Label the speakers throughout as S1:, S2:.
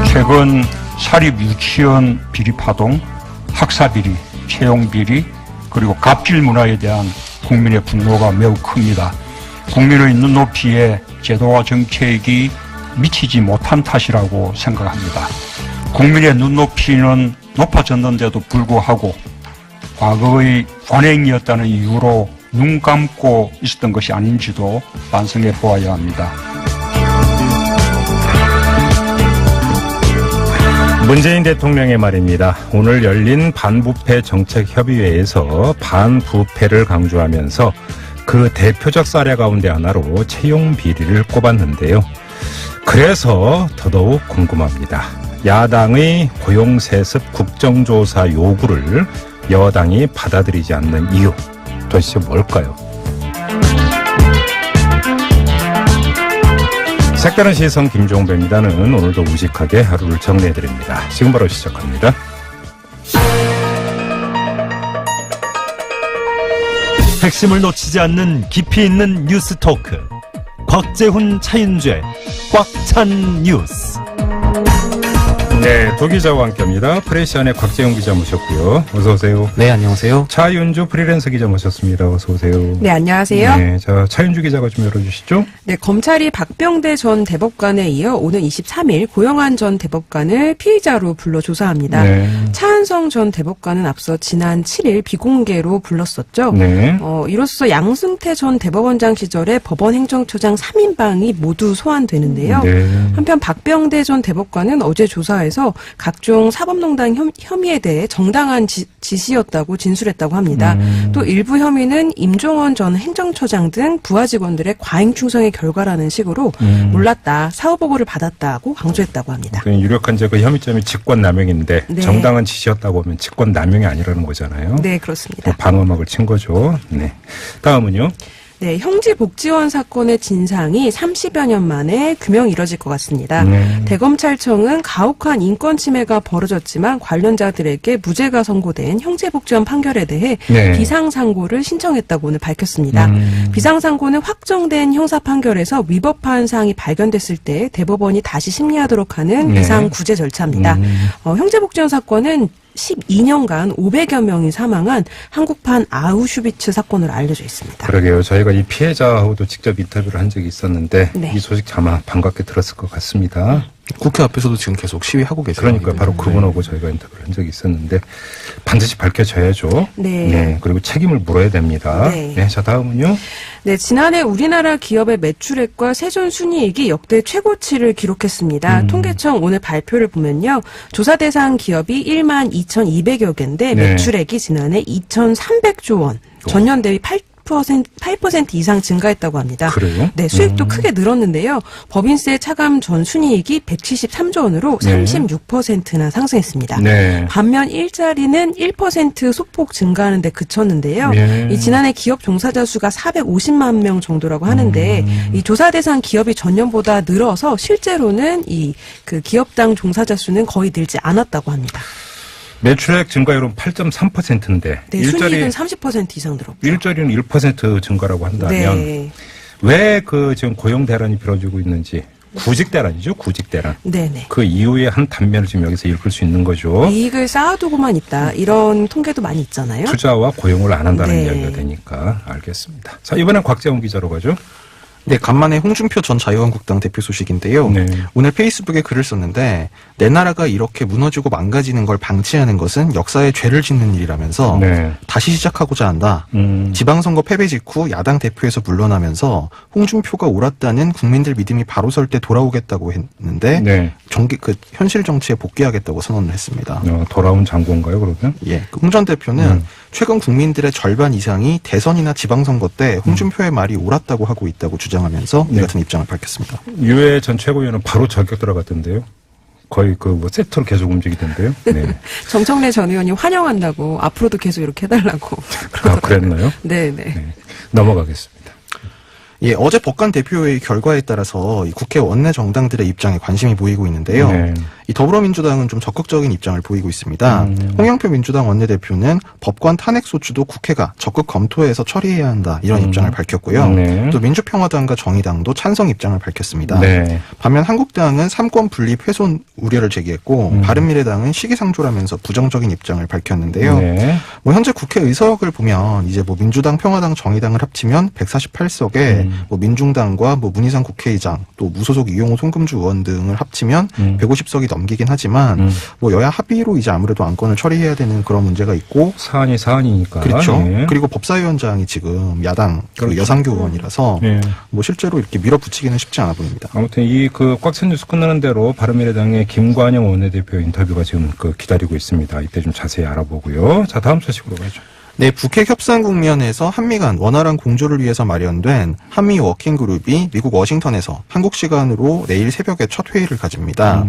S1: 최근 사립 유치원 비리 파동, 학사 비리, 채용 비리, 그리고 갑질 문화에 대한 국민의 분노가 매우 큽니다. 국민의 눈높이에 제도와 정책이 미치지 못한 탓이라고 생각합니다. 국민의 눈높이는 높아졌는데도 불구하고 과거의 관행이었다는 이유로 눈 감고 있었던 것이 아닌지도 반성해 보아야 합니다.
S2: 문재인 대통령의 말입니다. 오늘 열린 반부패 정책협의회에서 반부패를 강조하면서 그 대표적 사례 가운데 하나로 채용 비리를 꼽았는데요. 그래서 더더욱 궁금합니다. 야당의 고용세습 국정조사 요구를 여당이 받아들이지 않는 이유, 도대체 뭘까요? 색다른 시선 김종배입니다는 오늘도 우직하게 하루를 정리해드립니다. 지금 바로 시작합니다.
S3: 핵심을 놓치지 않는 깊이 있는 뉴스 토크. 곽재훈, 차윤주의 꽉 찬 뉴스.
S2: 네, 두 기자와 함께합니다. 프레시안의 곽재훈 기자 모셨고요. 어서 오세요.
S4: 네, 안녕하세요.
S2: 차윤주 프리랜서 기자 모셨습니다. 어서 오세요.
S5: 네, 안녕하세요.
S2: 네, 자, 차윤주 기자가 좀 열어주시죠.
S5: 네, 검찰이 박병대 전 대법관에 이어 오는 23일 고영한 전 대법관을 피의자로 불러 조사합니다.
S2: 네.
S5: 차한성 전 대법관은 앞서 지난 7일 비공개로 불렀었죠.
S2: 네.
S5: 이로써 양승태 전 대법원장 시절의 법원 행정처장 3인방이 모두 소환되는데요.
S2: 네.
S5: 한편 박병대 전 대법관은 어제 조사에서 각종 사법농단 혐의에 대해 정당한 지시였다고 진술했다고 합니다. 또 일부 혐의는 임종원 전 행정처장 등 부하 직원들의 과잉 충성의 결과라는 식으로 몰랐다, 사후보고를 받았다고 강조했다고 합니다.
S2: 유력한 그 혐의점이 직권남용인데
S5: 네.
S2: 정당한 지시였다고 하면 직권남용이 아니라는 거잖아요.
S5: 네, 그렇습니다.
S2: 방어막을 친 거죠. 네. 다음은요.
S5: 네, 형제복지원 사건의 진상이 30여 년 만에 규명이 이뤄질 것 같습니다. 대검찰청은 가혹한 인권 침해가 벌어졌지만 관련자들에게 무죄가 선고된 형제복지원 판결에 대해
S2: 네.
S5: 비상상고를 신청했다고 오늘 밝혔습니다. 비상상고는 확정된 형사 판결에서 위법한 사항이 발견됐을 때 대법원이 다시 심리하도록 하는
S2: 네.
S5: 비상구제 절차입니다. 형제복지원 사건은 12년간 500여 명이 사망한 한국판 아우슈비츠 사건으로 알려져 있습니다.
S2: 그러게요. 저희가 이 피해자하고도 직접 인터뷰를 한 적이 있었는데
S5: 네.
S2: 이 소식 아마 반갑게 들었을 것 같습니다.
S4: 국회 앞에서도 지금 계속 시위하고 계세요.
S2: 그러니까 바로 그분하고 저희가 인터뷰를 한 적이 있었는데 반드시 밝혀져야죠.
S5: 네.
S2: 그리고 책임을 물어야 됩니다.
S5: 네.
S2: 자, 다음은요.
S5: 네, 지난해 우리나라 기업의 매출액과 세전 순이익이 역대 최고치를 기록했습니다. 통계청 오늘 발표를 보면요. 조사 대상 기업이 1만 2,200여 개인데
S2: 네.
S5: 매출액이 지난해 2,300조 원, 전년 대비 8% 이상 증가했다고 합니다.
S2: 그래요?
S5: 네, 수익도 크게 늘었는데요. 법인세 차감 전 순이익이 173조 원으로
S2: 네.
S5: 36%나 상승했습니다.
S2: 네.
S5: 반면 일자리는 1% 소폭 증가하는 데 그쳤는데요.
S2: 네.
S5: 이 지난해 기업 종사자 수가 450만 명 정도라고 하는데 이 조사 대상 기업이 전년보다 늘어서 실제로는 이 그 기업당 종사자 수는 거의 늘지 않았다고 합니다.
S2: 매출액 증가율은 8.3%인데
S5: 네, 순이익은 30% 이상 늘었고.
S2: 일자리는 1% 증가라고 한다면
S5: 네.
S2: 왜 그 지금 고용 대란이 벌어지고 있는지 구직 대란이죠, 구직 대란.
S5: 네네.
S2: 그 이후의 한 단면을 지금 여기서 읽을 수 있는 거죠.
S5: 이익을 쌓아두고만 있다. 이런 통계도 많이 있잖아요.
S2: 투자와 고용을 안 한다는
S5: 네.
S2: 이야기가 되니까 알겠습니다. 자, 이번엔 곽재훈 기자로 가죠.
S4: 네, 간만에 홍준표 전 자유한국당 대표 소식인데요.
S2: 네.
S4: 오늘 페이스북에 글을 썼는데 내 나라가 이렇게 무너지고 망가지는 걸 방치하는 것은 역사에 죄를 짓는 일이라면서
S2: 네.
S4: 다시 시작하고자 한다. 지방선거 패배 직후 야당 대표에서 물러나면서 홍준표가 옳았다는 국민들 믿음이 바로 설 때 돌아오겠다고 했는데
S2: 네.
S4: 현실 정치에 복귀하겠다고 선언을 했습니다.
S2: 돌아온 장고인가요, 그러면?
S4: 예, 홍 전 대표는 최근 국민들의 절반 이상이 대선이나 지방선거 때 홍준표의 말이 옳았다고 하고 있다고 주장하면서 이 같은 입장을 밝혔습니다.
S2: 유해 전 최고위원은 바로 저격 들어갔던데요. 거의 세트로 계속 움직이던데요. 네.
S5: 정청래 전 의원이 환영한다고 앞으로도 계속 이렇게 해달라고.
S2: 그랬나요?
S5: 네네.
S2: 네. 넘어가겠습니다.
S4: 예, 어제 법관 대표회의 결과에 따라서 이 국회 원내 정당들의 입장에 관심이 모이고 있는데요.
S2: 네.
S4: 이 더불어민주당은 좀 적극적인 입장을 보이고 있습니다. 홍영표 민주당 원내대표는 법관 탄핵 소추도 국회가 적극 검토해서 처리해야 한다 이런 입장을 밝혔고요.
S2: 네.
S4: 또 민주평화당과 정의당도 찬성 입장을 밝혔습니다.
S2: 네.
S4: 반면 한국당은 삼권 분립 훼손 우려를 제기했고 바른미래당은 시기상조라면서 부정적인 입장을 밝혔는데요.
S2: 네.
S4: 뭐 현재 국회 의석을 보면 이제 뭐 민주당, 평화당, 정의당을 합치면 148석에 뭐 민중당과 뭐 문희상 국회의장 또 무소속 이용호 송금주 의원 등을 합치면 150석이 넘기긴 하지만 뭐 여야 합의로 이제 아무래도 안건을 처리해야 되는 그런 문제가 있고
S2: 사안이 사안이니까.
S4: 그렇죠.
S2: 네.
S4: 그리고 법사위원장이 지금 야당 그
S2: 그렇죠.
S4: 여상교 의원이라서
S2: 네.
S4: 뭐 실제로 이렇게 밀어붙이기는 쉽지 않아 보입니다.
S2: 아무튼 이 그 꽉찬 뉴스 끝나는 대로 바른미래당의 김관영 원내대표 인터뷰가 지금 그 기다리고 있습니다. 이때 좀 자세히 알아보고요. 자, 다음 소식으로 가죠.
S4: 네, 북핵 협상 국면에서 한미 간 원활한 공조를 위해서 마련된 한미 워킹그룹이 미국 워싱턴에서 한국 시간으로 내일 새벽에 첫 회의를 가집니다.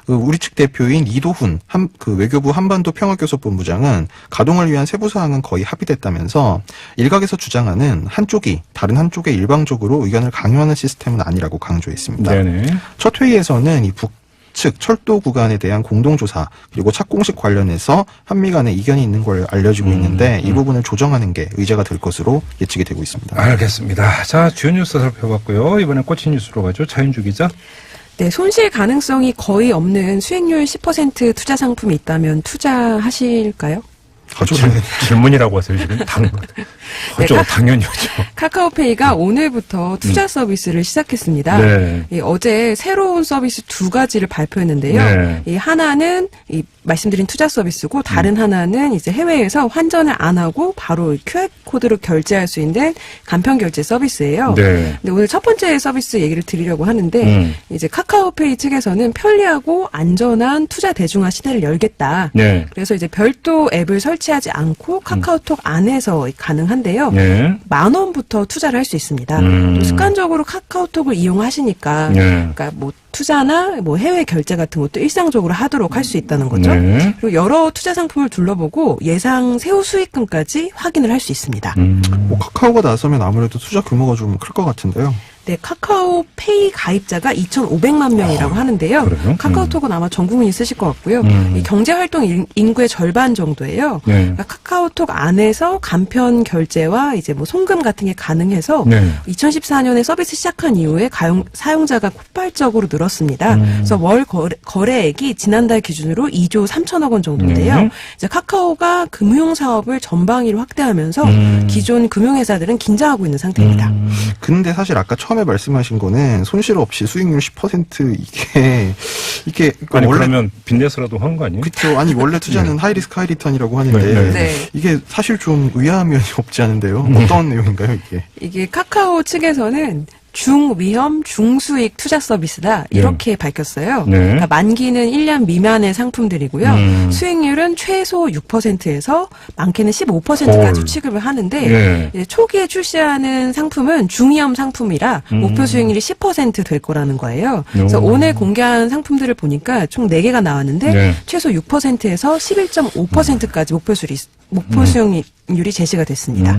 S4: 그 우리 측 대표인 이도훈 그 외교부 한반도 평화교섭본부장은 가동을 위한 세부 사항은 거의 합의됐다면서 일각에서 주장하는 한쪽이 다른 한쪽에 일방적으로 의견을 강요하는 시스템은 아니라고 강조했습니다.
S2: 네네.
S4: 첫 회의에서는 이 북측 철도 구간에 대한 공동조사 그리고 착공식 관련해서 한미 간에 이견이 있는 걸 알려지고 있는데 이 부분을 조정하는 게 의제가 될 것으로 예측이 되고 있습니다.
S2: 알겠습니다. 자, 주요 뉴스 살펴봤고요. 이번엔 꽂힌 뉴스로 가죠. 차윤주 기자.
S5: 네, 손실 가능성이 거의 없는 수익률 10% 투자 상품이 있다면 투자하실까요?
S2: 질문이라고 하세요, 지금? 당연히죠.
S5: 카카오페이가 오늘부터 투자 서비스를 시작했습니다.
S2: 네.
S5: 어제 새로운 서비스 2가지를 발표했는데요.
S2: 네.
S5: 이 하나는 이 말씀드린 투자 서비스고 다른 하나는 이제 해외에서 환전을 안 하고 바로 QR코드로 결제할 수 있는 간편 결제 서비스예요.
S2: 네.
S5: 근데 오늘 첫 번째 서비스 얘기를 드리려고 하는데 이제 카카오페이 측에서는 편리하고 안전한 투자 대중화 시대를 열겠다.
S2: 네.
S5: 그래서 이제 별도 앱을 설치하지 않고 카카오톡 안에서 가능한데요.
S2: 네.
S5: 10,000원부터 투자를 할 수 있습니다. 또 습관적으로 카카오톡을 이용하시니까
S2: 네.
S5: 그러니까 뭐 투자나 뭐 해외 결제 같은 것도 일상적으로 하도록 할 수 있다는 거죠.
S2: 네.
S5: 그리고 여러 투자 상품을 둘러보고 예상 세후 수익금까지 확인을 할 수 있습니다.
S4: 뭐 카카오가 나서면 아무래도 투자 규모가 좀 클 것 같은데요.
S5: 네, 카카오페이 가입자가 2,500만 명이라고 하는데요.
S2: 그래요?
S5: 카카오톡은 아마 전 국민이 쓰실 것 같고요. 이 경제활동 인구의 절반 정도예요.
S2: 네.
S5: 그러니까 카카오톡 안에서 간편 결제와 이제 뭐 송금 같은 게 가능해서
S2: 네.
S5: 2014년에 서비스 시작한 이후에 사용자가 폭발적으로 늘었습니다. 그래서 월 거래액이 지난달 기준으로 2조 3천억 원 정도인데요. 이제 카카오가 금융 사업을 전방위로 확대하면서 기존 금융회사들은 긴장하고 있는 상태입니다.
S4: 근데 사실 아까 처음에 말씀하신 거는 손실 없이 수익률 10% 이게
S2: 아니,
S4: 원래
S2: 그러면 빚내서라도 하는 거 아니에요?
S4: 그렇죠. 아니 원래 투자는 하이리스크 하이리턴이라고 하는데
S2: 네.
S5: 네.
S4: 이게 사실 좀 의아한 면이 없지 않은데요. 어떤 내용인가요 이게?
S5: 이게 카카오 측에서는 중위험 중수익 투자 서비스다 이렇게 밝혔어요.
S2: 네.
S5: 그러니까 만기는 1년 미만의 상품들이고요. 수익률은 최소 6%에서 많게는 15%까지 취급을 하는데
S2: 네.
S5: 이제 초기에 출시하는 상품은 중위험 상품이라 목표 수익률이 10% 될 거라는 거예요. 그래서 오늘 공개한 상품들을 보니까 총 4개가 나왔는데
S2: 네.
S5: 최소 6%에서 11.5%까지 목표 수익률이 제시가 됐습니다.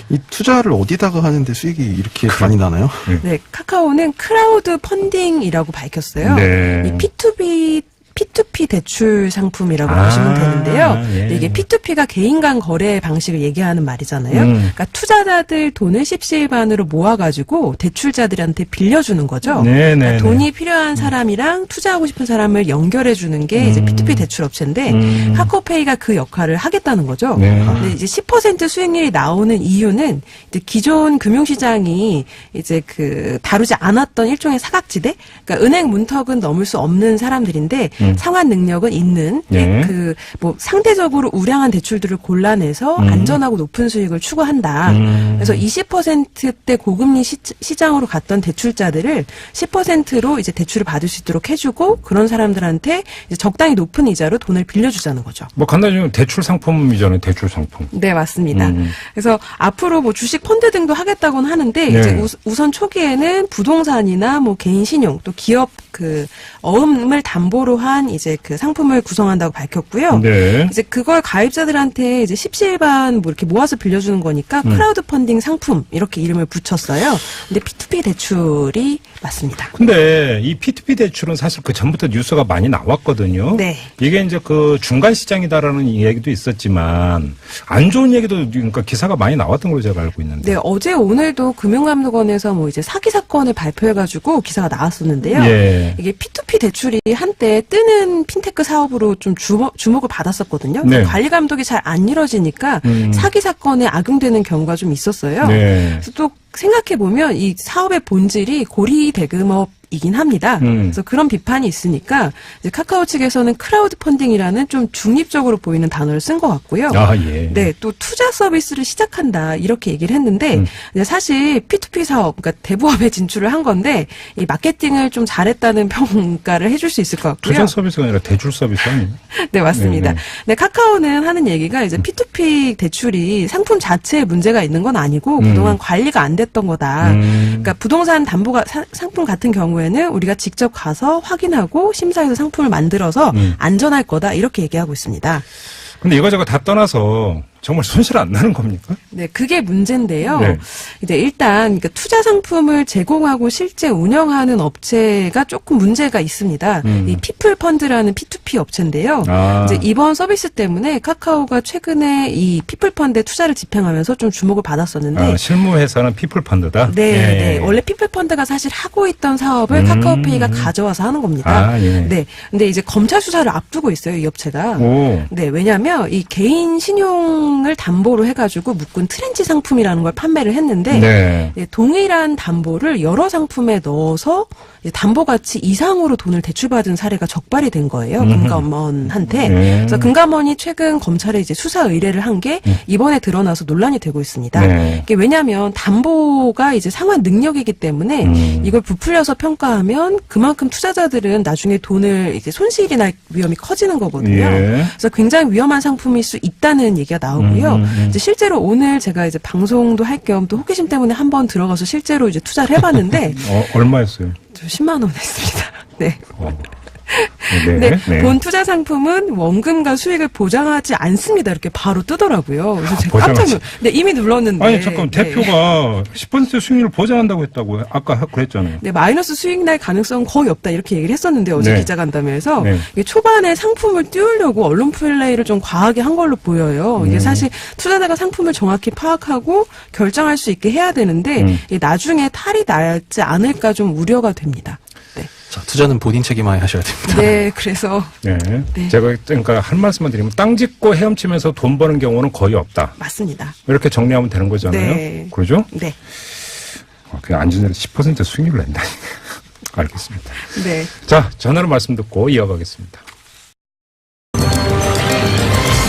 S4: 이 투자를 어디다가 하는데 수익이 이렇게 많이 나나요?
S5: 네, 카카오는 크라우드 펀딩이라고 밝혔어요.
S2: 네.
S5: 이 P2P 대출 상품이라고 보시면 되는데요.
S2: 예.
S5: 이게 P2P가 개인 간 거래 방식을 얘기하는 말이잖아요. 그러니까 투자자들 돈을 십시일반으로 모아가지고 대출자들한테 빌려주는 거죠.
S2: 네,
S5: 그러니까
S2: 네,
S5: 돈이 필요한 사람이랑 투자하고 싶은 사람을 연결해주는 게 이제 P2P 대출 업체인데 카카오페이가 그 역할을 하겠다는 거죠.
S2: 네.
S5: 근데 이제 10% 수익률이 나오는 이유는 이제 기존 금융시장이 이제 그 다루지 않았던 일종의 사각지대, 그러니까 은행 문턱은 넘을 수 없는 사람들인데 상환 능력은 있는
S2: 네.
S5: 그 뭐 상대적으로 우량한 대출들을 골라내서 안전하고 높은 수익을 추구한다. 그래서 20%대 고금리 시장으로 갔던 대출자들을 10%로 이제 대출을 받을 수 있도록 해주고 그런 사람들한테 이제 적당히 높은 이자로 돈을 빌려주자는 거죠.
S2: 뭐 간단히 얘기하면 대출 상품이잖아요. 대출 상품.
S5: 네, 맞습니다. 그래서 앞으로 뭐 주식 펀드 등도 하겠다고는 하는데
S2: 네.
S5: 이제 우선 초기에는 부동산이나 뭐 개인 신용 또 기업 그 어음을 담보로 한 이제 그 상품을 구성한다고 밝혔고요.
S2: 네.
S5: 이제 그걸 가입자들한테 이제 십시일반 뭐 이렇게 모아서 빌려주는 거니까 크라우드 펀딩 상품 이렇게 이름을 붙였어요. 근데 P2P 대출이 맞습니다.
S2: 근데 이 P2P 대출은 사실 그 전부터 뉴스가 많이 나왔거든요.
S5: 네.
S2: 이게 이제 그 중간 시장이다라는 얘기도 있었지만 안 좋은 얘기도 그러니까 기사가 많이 나왔던 걸로 제가 알고 있는데.
S5: 네, 어제 오늘도 금융감독원에서 뭐 이제 사기 사건을 발표해가지고 기사가 나왔었는데요.
S2: 예.
S5: 이게 P2P 대출이 한때 뜨는 핀테크 사업으로 좀 주목을 받았었거든요.
S2: 네.
S5: 관리 감독이 잘 안 이루어지니까 사기 사건에 악용되는 경우가 좀 있었어요.
S2: 네.
S5: 그래서 또 생각해보면 이 사업의 본질이 고리 대금업이긴 합니다. 그래서 그런 비판이 있으니까 이제 카카오 측에서는 크라우드 펀딩이라는 좀 중립적으로 보이는 단어를 쓴 것 같고요.
S2: 아, 예.
S5: 네, 또 투자 서비스를 시작한다 이렇게 얘기를 했는데 이제 사실 P2P 사업, 그러니까 대부업에 진출을 한 건데 이 마케팅을 좀 잘했다는 평가를 해줄 수 있을 것 같고요.
S2: 투자 서비스가 아니라 대출 서비스 아니에요?
S5: 네, 맞습니다.
S2: 네.
S5: 네, 카카오는 하는 얘기가 이제 P2P 대출이 상품 자체에 문제가 있는 건 아니고 그동안 관리가 안 됐던 거다. 그러니까 부동산 담보가 상품 같은 경우에는 우리가 직접 가서 확인하고 심사해서 상품을 만들어서 안전할 거다 이렇게 얘기하고 있습니다.
S2: 근데 이거저거 다 떠나서 정말 손실 안 나는 겁니까?
S5: 네, 그게 문제인데요.
S2: 네.
S5: 이제 일단 그러니까 투자 상품을 제공하고 실제 운영하는 업체가 조금 문제가 있습니다. 이 피플 펀드라는 P2P 업체인데요.
S2: 아.
S5: 이제 이번 서비스 때문에 카카오가 최근에 이 피플 펀드에 투자를 집행하면서 좀 주목을 받았었는데
S2: 아, 실무 회사는 피플 펀드다.
S5: 네,
S2: 예.
S5: 네. 원래 피플 펀드가 사실 하고 있던 사업을 카카오페이가 가져와서 하는 겁니다.
S2: 아, 예.
S5: 네. 근데 이제 검찰 수사를 앞두고 있어요, 이 업체가.
S2: 오.
S5: 네, 왜냐하면 이 개인 신용을 담보로 해가지고 묶은 트렌치 상품이라는 걸 판매를 했는데
S2: 네.
S5: 예, 동일한 담보를 여러 상품에 넣어서 이제 담보 가치 이상으로 돈을 대출받은 사례가 적발이 된 거예요, 금감원한테. 그래서 금감원이 최근 검찰에 이제 수사 의뢰를 한 게 이번에 드러나서 논란이 되고 있습니다.
S2: 네.
S5: 이게 왜냐하면 담보가 이제 상환 능력이기 때문에 이걸 부풀려서 평가하면 그만큼 투자자들은 나중에 돈을 이제 손실이 날 위험이 커지는 거거든요.
S2: 예.
S5: 그래서 굉장히 위험한 상품일 수 있다는 얘기가 나오고요. 이제 실제로 오늘 제가 이제 방송도 할 겸 또 호기심 때문에 한번 들어가서 실제로 이제 투자를 해봤는데
S2: 얼마였어요?
S5: 저 10만 원 했습니다. 네.
S2: 네.
S5: 네. 본 투자 상품은 원금과 수익을 보장하지 않습니다. 이렇게 바로 뜨더라고요. 그래서 제가 깜짝
S2: 보장하지-
S5: 네, 이미 눌렀는데.
S2: 아니, 잠깐,
S5: 네.
S2: 대표가 10% 수익률을 보장한다고 했다고요? 아까 그랬잖아요.
S5: 네, 마이너스 수익 날 가능성은 거의 없다 이렇게 얘기를 했었는데 어제
S2: 네.
S5: 기자간담회에서
S2: 네.
S5: 이게 초반에 상품을 띄우려고 언론 플레이를 좀 과하게 한 걸로 보여요. 이게 사실 투자자가 상품을 정확히 파악하고 결정할 수 있게 해야 되는데 이게 나중에 탈이 나지 않을까 좀 우려가 됩니다. 네,
S4: 자, 투자는 본인 책임하에 하셔야 됩니다.
S5: 네, 그래서
S2: 네.
S5: 네.
S2: 제가 그러니까 한 말씀만 드리면 땅 짓고 헤엄치면서 돈 버는 경우는 거의 없다.
S5: 맞습니다.
S2: 이렇게 정리하면 되는 거잖아요.
S5: 네.
S2: 그러죠?
S5: 네,
S2: 그냥 앉은 자리에 10% 수익률을 낸다니까. 알겠습니다.
S5: 네.
S2: 자, 전화로 말씀 듣고 이어가겠습니다.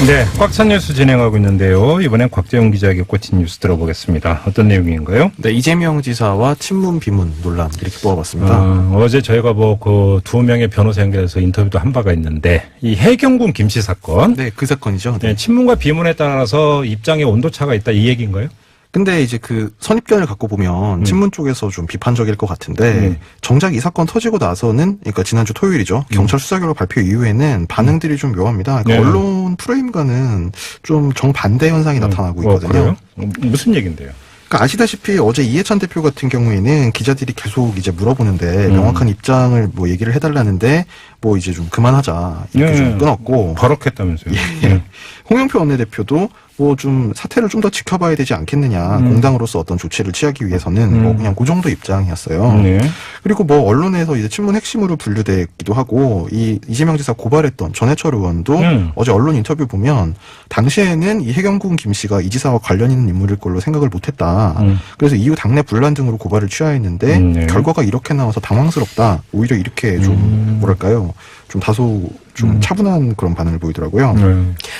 S2: 네, 꽉 찬 뉴스 진행하고 있는데요. 이번엔 곽재용 기자에게 꽂힌 뉴스 들어보겠습니다. 어떤 내용인가요?
S4: 네, 이재명 지사와 친문 비문 논란 이렇게 뽑아봤습니다.
S2: 어제 저희가 뭐 그 두 명의 변호사 연결해서 인터뷰도 한 바가 있는데 이 해경군 김씨 사건,
S4: 네, 그 사건이죠. 네.
S2: 네, 친문과 비문에 따라서 입장의 온도차가 있다 이 얘기인가요?
S4: 근데 이제 그 선입견을 갖고 보면 친문 쪽에서 좀 비판적일 것 같은데 정작 이 사건 터지고 나서는 그러니까 지난주 토요일이죠. 경찰 수사 결과 발표 이후에는 반응들이 좀 묘합니다. 그러니까
S2: 네.
S4: 언론 프레임과는 좀 정반대 현상이 나타나고 있거든요.
S2: 그래요? 무슨 얘기인데요?
S4: 그러니까 아시다시피 어제 이해찬 대표 같은 경우에는 기자들이 계속 이제 물어보는데 명확한 입장을 뭐 얘기를 해달라는데 뭐 이제 좀 그만하자 이렇게
S2: 네.
S4: 좀 끊었고
S2: 버럭했다면서요?
S4: 홍영표 원내대표도 뭐 좀 사태를 좀 더 지켜봐야 되지 않겠느냐 공당으로서 어떤 조치를 취하기 위해서는 뭐 그냥 그 정도 입장이었어요.
S2: 네.
S4: 그리고 뭐 언론에서 이제 친문 핵심으로 분류되기도 하고 이 이재명 지사 고발했던 전해철 의원도 어제 언론 인터뷰 보면 당시에는 이 해경군 김 씨가 이 지사와 관련 있는 인물일 걸로 생각을 못했다. 그래서 이후 당내 분란 등으로 고발을 취하했는데
S2: 네.
S4: 결과가 이렇게 나와서 당황스럽다. 오히려 이렇게 좀 뭐랄까요. 좀 다소 좀 차분한 그런 반응을 보이더라고요.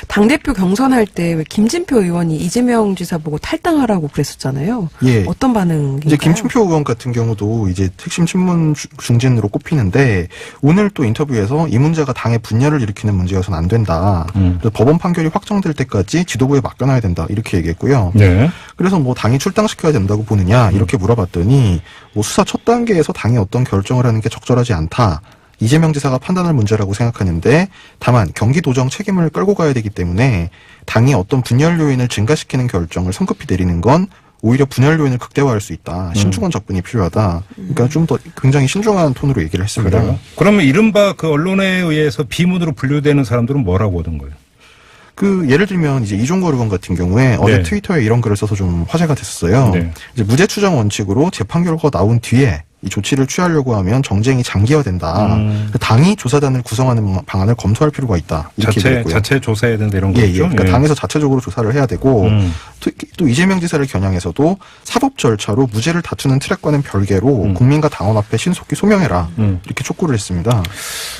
S5: 당대표 경선할 때 왜 김진표 의원이 이재명 지사 보고 탈당하라고 그랬었잖아요.
S4: 예.
S5: 어떤 반응인가요?
S4: 이제 김진표 의원 같은 경우도 이제 핵심 친문 중진으로 꼽히는데 오늘 또 인터뷰에서 이 문제가 당의 분열을 일으키는 문제여서는 안 된다. 그래서 법원 판결이 확정될 때까지 지도부에 맡겨놔야 된다. 이렇게 얘기했고요.
S2: 네.
S4: 그래서 뭐 당이 출당시켜야 된다고 보느냐 이렇게 물어봤더니 뭐 수사 첫 단계에서 당이 어떤 결정을 하는 게 적절하지 않다. 이재명 지사가 판단할 문제라고 생각하는데 다만 경기도정 책임을 끌고 가야 되기 때문에 당이 어떤 분열 요인을 증가시키는 결정을 성급히 내리는 건 오히려 분열 요인을 극대화할 수 있다. 신중한 접근이 필요하다. 그러니까 좀 더 굉장히 신중한 톤으로 얘기를 했습니다.
S2: 그래요? 그러면 이른바 그 언론에 의해서 비문으로 분류되는 사람들은 뭐라고 하던 거예요?
S4: 그 예를 들면 이제 이종걸 의원 같은 경우에 어제
S2: 네.
S4: 트위터에 이런 글을 써서 좀 화제가 됐었어요.
S2: 네.
S4: 이제 무죄 추정 원칙으로 재판 결과가 나온 뒤에 이 조치를 취하려고 하면 정쟁이 장기화된다. 당이 조사단을 구성하는 방안을 검토할 필요가 있다. 이렇게 얘기했고요.
S2: 자체 조사해야 된다 이런
S4: 예,
S2: 거죠.
S4: 예. 그러니까 당에서 자체적으로 조사를 해야 되고 또 이재명 지사를 겨냥해서도 사법 절차로 무죄를 다투는 트랙과는 별개로 국민과 당원 앞에 신속히 소명해라. 이렇게 촉구를 했습니다.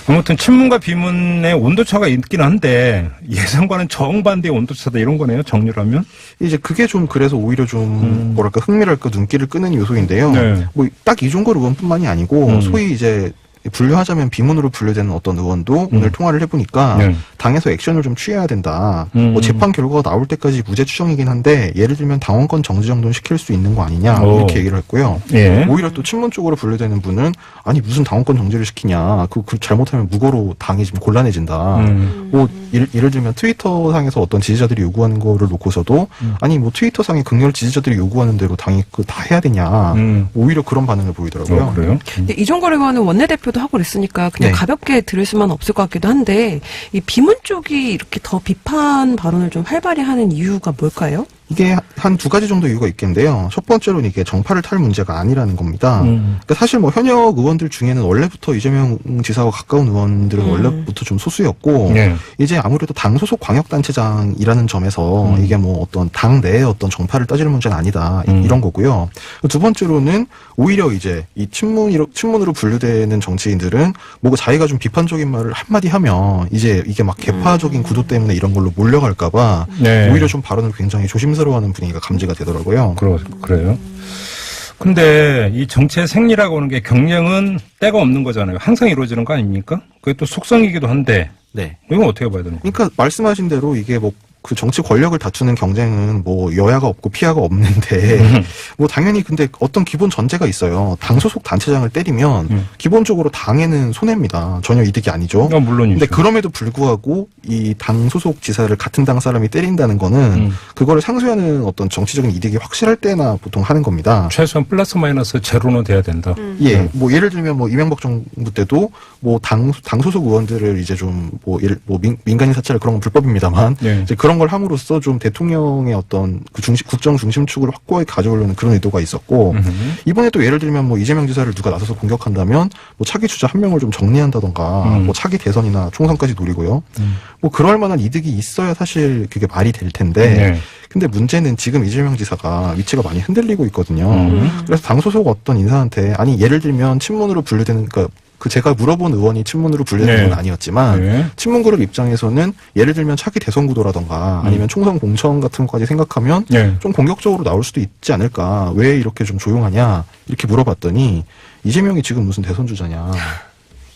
S2: 아무튼 친문과 비문의 온도차가 있긴 한데 예상과는 정반대의 온도차다 이런 거네요. 정리를 하면.
S4: 이제 그게 좀 그래서 오히려 좀 뭐랄까 흥미랄까 눈길을 끄는 요소인데요.
S2: 네.
S4: 뭐 딱 이종걸 의원뿐만이 아니고 소위 이제 분류하자면 비문으로 분류되는 어떤 의원도 오늘 통화를 해보니까
S2: 네.
S4: 당에서 액션을 좀 취해야 된다. 뭐 재판 결과가 나올 때까지 무죄 추정이긴 한데 예를 들면 당원권 정지 정도는 시킬 수 있는 거 아니냐 이렇게 얘기를 했고요.
S2: 예.
S4: 오히려 또 친문 쪽으로 분류되는 분은 아니 무슨 당원권 정지를 시키냐. 그 잘못하면 무고로 당이 지금 곤란해진다. 뭐 예를 들면 트위터 상에서 어떤 지지자들이 요구하는 거를 놓고서도 아니 뭐 트위터 상에 극렬 지지자들이 요구하는 대로 당이 그 다 해야 되냐. 오히려 그런 반응을 보이더라고요.
S2: 그래요?
S5: 근데 이종걸 의원은 원내대표도 하고 그랬으니까 그냥
S4: 네.
S5: 가볍게 들을 수만 없을 것 같기도 한데 이 비문 쪽이 이렇게 더 비판 발언을 좀 활발히 하는 이유가 뭘까요?
S4: 이게 한 두 가지 정도 이유가 있겠는데요. 첫 번째로는 이게 정파를 탈 문제가 아니라는 겁니다. 그러니까 사실 뭐 현역 의원들 중에는 원래부터 이재명 지사와 가까운 의원들은 원래부터 좀 소수였고
S2: 네.
S4: 이제 아무래도 당 소속 광역단체장이라는 점에서 이게 뭐 어떤 당 내의 어떤 정파를 따지는 문제는 아니다 이런 거고요. 두 번째로는 오히려 이제 이 친문으로 분류되는 정치인들은 뭔가 자기가 좀 비판적인 말을 한마디 하면 이제 이게 막 개파적인 구도 때문에 이런 걸로 몰려갈까봐
S2: 네.
S4: 오히려 좀 발언을 굉장히 조심스러워하는 분위기가 감지가 되더라고요.
S2: 그래요. 근데 이 정치의 생리라고 하는 게 경쟁은 때가 없는 거잖아요. 항상 이루어지는 거 아닙니까? 그게 또 속성이기도 한데
S4: 네.
S2: 이건 어떻게 봐야 되는 거예요?
S4: 그러니까 말씀하신 대로 이게 뭐 그 정치 권력을 다투는 경쟁은 뭐 여야가 없고 피하가 없는데 뭐 당연히 근데 어떤 기본 전제가 있어요. 당 소속 단체장을 때리면 기본적으로 당에는 손해입니다. 전혀 이득이 아니죠.
S2: 물론이죠.
S4: 근데 그럼에도 불구하고 이 당 소속 지사를 같은 당 사람이 때린다는 거는 그거를 상쇄하는 어떤 정치적인 이득이 확실할 때나 보통 하는 겁니다.
S2: 최소한 플러스 마이너스 제로는 돼야 된다.
S4: 예, 뭐 예를 들면 뭐 이명박 정부 때도 뭐 당 소속 의원들을 이제 좀 뭐 민간인 사찰 그런 건 불법입니다만
S2: 네.
S4: 이제 그런 걸 함으로써 좀 대통령의 어떤 그 국정 중심축을 확고하게 가져오려는 그런 의도가 있었고 이번에 또 예를 들면 뭐 이재명 지사를 누가 나서서 공격한다면 뭐 차기 주자 한 명을 좀 정리한다던가 뭐 차기 대선이나 총선까지 노리고요. 뭐 그럴 만한 이득이 있어야 사실 그게 말이 될 텐데
S2: 네.
S4: 근데 문제는 지금 이재명 지사가 위치가 많이 흔들리고 있거든요. 그래서 당 소속 어떤 인사한테 아니 예를 들면 친문으로 분류되는 그러니까 그 제가 물어본 의원이 친문으로 분류되는 건 아니었지만
S2: 네.
S4: 친문그룹 입장에서는 예를 들면 차기 대선 구도라던가 아니면 총선 공천 같은 것까지 생각하면
S2: 네.
S4: 좀 공격적으로 나올 수도 있지 않을까 왜 이렇게 좀 조용하냐 이렇게 물어봤더니 이재명이 지금 무슨 대선 주자냐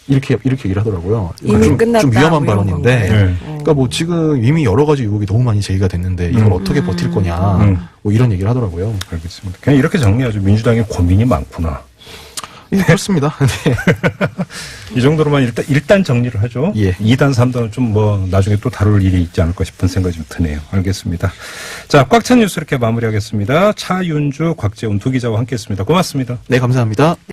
S4: 이렇게 얘기를 하더라고요.
S5: 이미
S4: 좀,
S5: 끝났다.
S4: 좀 위험한
S5: 뭐 이런
S4: 발언인데
S5: 건가요?
S2: 네.
S4: 그러니까 뭐 지금 이미 여러 가지 의혹이 너무 많이 제기가 됐는데 이걸 어떻게 버틸 거냐 뭐 이런 얘기를 하더라고요.
S2: 알겠습니다. 그냥 이렇게 정리하죠. 민주당에 고민이 많구나.
S4: 예, 그렇습니다. 네.
S2: 이 정도로만 일단 정리를 하죠.
S4: 예.
S2: 2단, 3단은 좀 뭐 나중에 또 다룰 일이 있지 않을까 싶은 생각이 좀 드네요. 알겠습니다. 자, 꽉 찬 뉴스 이렇게 마무리하겠습니다. 차윤주, 곽재훈 두 기자와 함께했습니다. 고맙습니다.
S4: 네, 감사합니다.